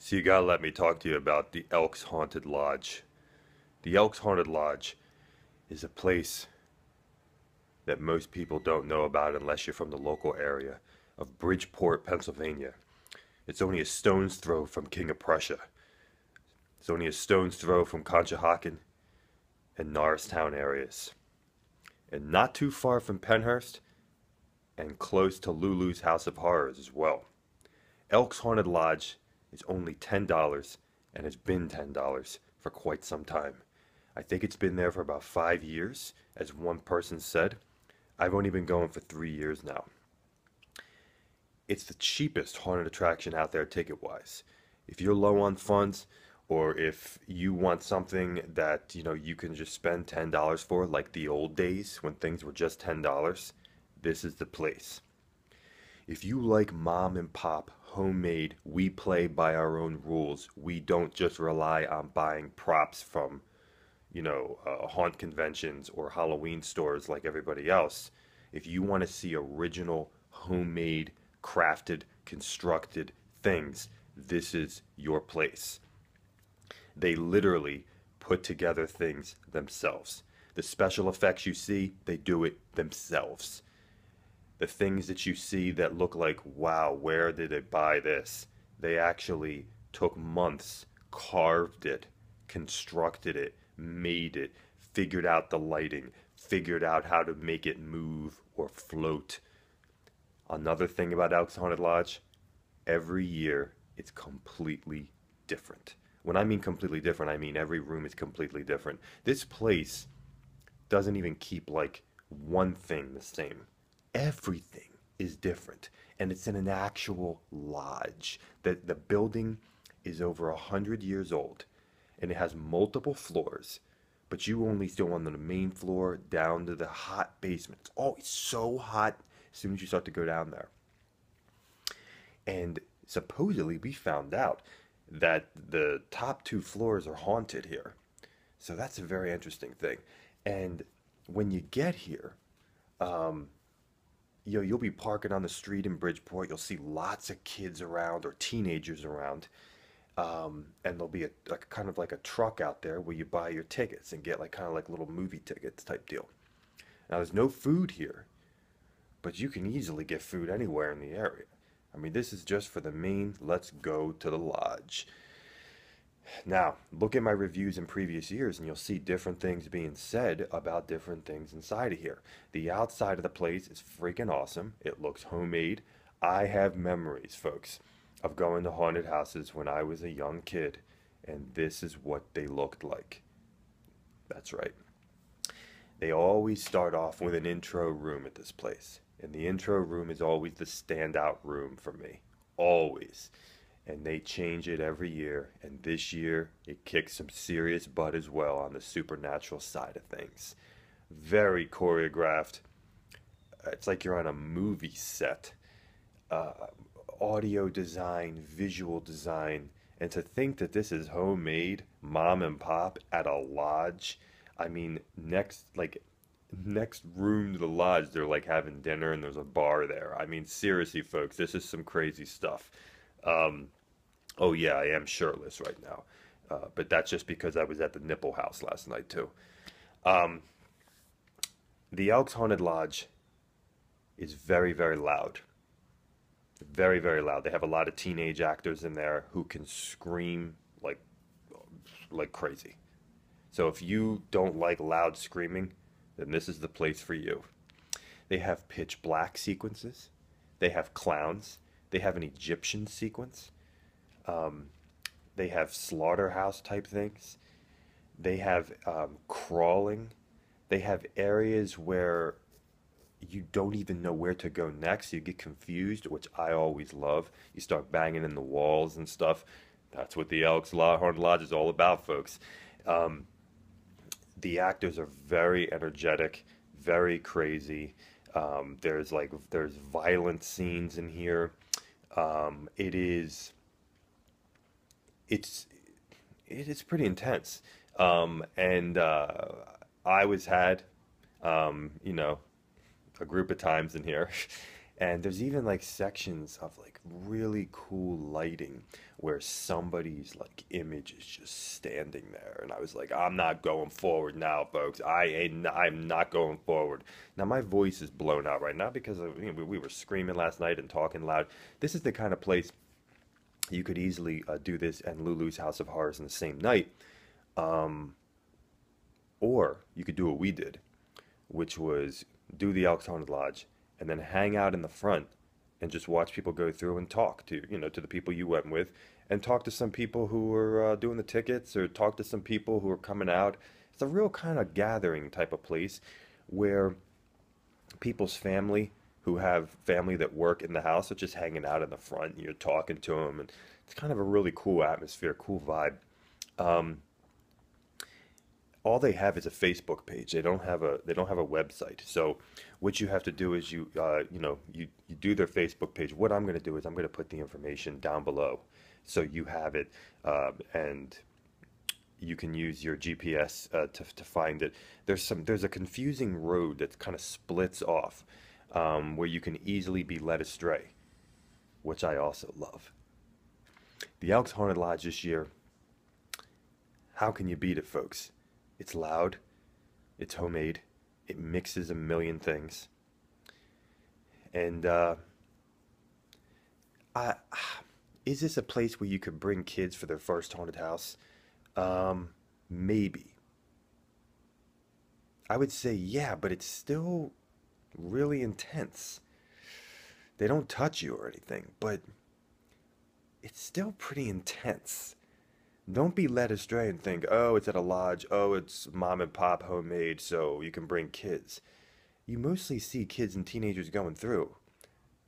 So you gotta let me talk to you about the Elks Haunted Lodge. The Elks Haunted Lodge is a place that most people don't know about unless you're from the local area of Bridgeport, Pennsylvania. It's only a stone's throw from King of Prussia. It's only a stone's throw from Conshohocken and Norristown areas. And not too far from Penhurst and close to Lulu's House of Horrors as well. Elks Haunted Lodge is only $10 and has been $10 for quite some time. I think it's been there for about 5 years, as one person said. I've only been going for 3 years now. It's the cheapest haunted attraction out there ticket wise. If you're low on funds, or if you want something that you can just spend $10 for, like the old days when things were just $10, this is the place. If you like mom and pop, homemade, we play by our own rules, we don't just rely on buying props from, haunt conventions or Halloween stores like everybody else. If you want to see original, homemade, crafted, constructed things, this is your place. They literally put together things themselves. The special effects you see, they do it themselves. The things that you see that look like, wow, where did they buy this? They actually took months, carved it, constructed it, made it, figured out the lighting, figured out how to make it move or float. Another thing about Elks Haunted Lodge, every year it's completely different. When I mean completely different, I mean every room is completely different. This place doesn't even keep like one thing the same. Everything is different, and it's in an actual lodge. The building is over 100 years old, and it has multiple floors, but you only go on the main floor down to the hot basement. It's always so hot as soon as you start to go down there. And supposedly we found out that the top two floors are haunted here. So that's a very interesting thing. And when you get here, you'll be parking on the street in Bridgeport. You'll see lots of kids around or teenagers around. And there'll be a kind of like a truck out there where you buy your tickets and get like kind of like little movie tickets type deal. Now there's no food here, but you can easily get food anywhere in the area. I mean, this is just for the main let's go to the lodge. Now, look at my reviews in previous years and you'll see different things being said about different things inside of here. The outside of the place is freaking awesome. It looks homemade. I have memories, folks, of going to haunted houses when I was a young kid, and this is what they looked like. That's right. They always start off with an intro room at this place. And the intro room is always the standout room for me. Always. And they change it every year. And this year, it kicks some serious butt as well on the supernatural side of things. Very choreographed. It's like you're on a movie set. Audio design, visual design. And to think that this is homemade, mom and pop at a lodge. I mean, next room to the lodge, they're like having dinner and there's a bar there. I mean, seriously, folks, this is some crazy stuff. Oh yeah, I am shirtless right now. But that's just because I was at the Nipple House last night too. The Elks Haunted Lodge is very, very loud. Very, very loud. They have a lot of teenage actors in there who can scream like crazy. So if you don't like loud screaming, then this is the place for you. They have pitch black sequences. They have clowns. They have an Egyptian sequence. They have slaughterhouse type things. They have crawling. They have areas where you don't even know where to go next. You get confused, which I always love. You start banging in the walls and stuff. That's what the Elks Haunted Lodge is all about, folks. The actors are very energetic, very crazy. There's violent scenes in here. It is pretty intense. And I was had, a group of times in here, And there's even like sections of like really cool lighting where somebody's like image is just standing there. And I was like, I'm not going forward now, folks. I'm not going forward. Now my voice is blown out right now because of, we were screaming last night and talking loud. This is the kind of place you could easily do this and Lulu's House of Horrors in the same night. Um, or you could do what we did, which was do the Elks Haunted Lodge and then hang out in the front and just watch people go through and talk to, to the people you went with and talk to some people who were doing the tickets or talk to some people who are coming out. It's a real kind of gathering type of place where people's family who have family that work in the house are just hanging out in the front and you're talking to them and it's kind of a really cool atmosphere, cool vibe. Um, all they have is a Facebook page. They don't have a website. So what you have to do is you do their Facebook page. What I'm going to do is I'm going to put the information down below, so you have it, and you can use your GPS to find it. There's a confusing road that kind of splits off, where you can easily be led astray, which I also love. The Elks Haunted Lodge this year. How can you beat it, folks? It's loud, it's homemade, it mixes a million things. And I, is this a place where you could bring kids for their first haunted house? Maybe. I would say yeah, but it's still really intense. They don't touch you or anything, but it's still pretty intense. Don't be led astray and think, oh, it's at a lodge, oh, it's mom and pop homemade, so you can bring kids. You mostly see kids and teenagers going through,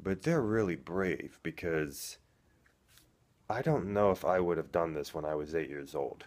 but they're really brave because I don't know if I would have done this when I was 8 years old.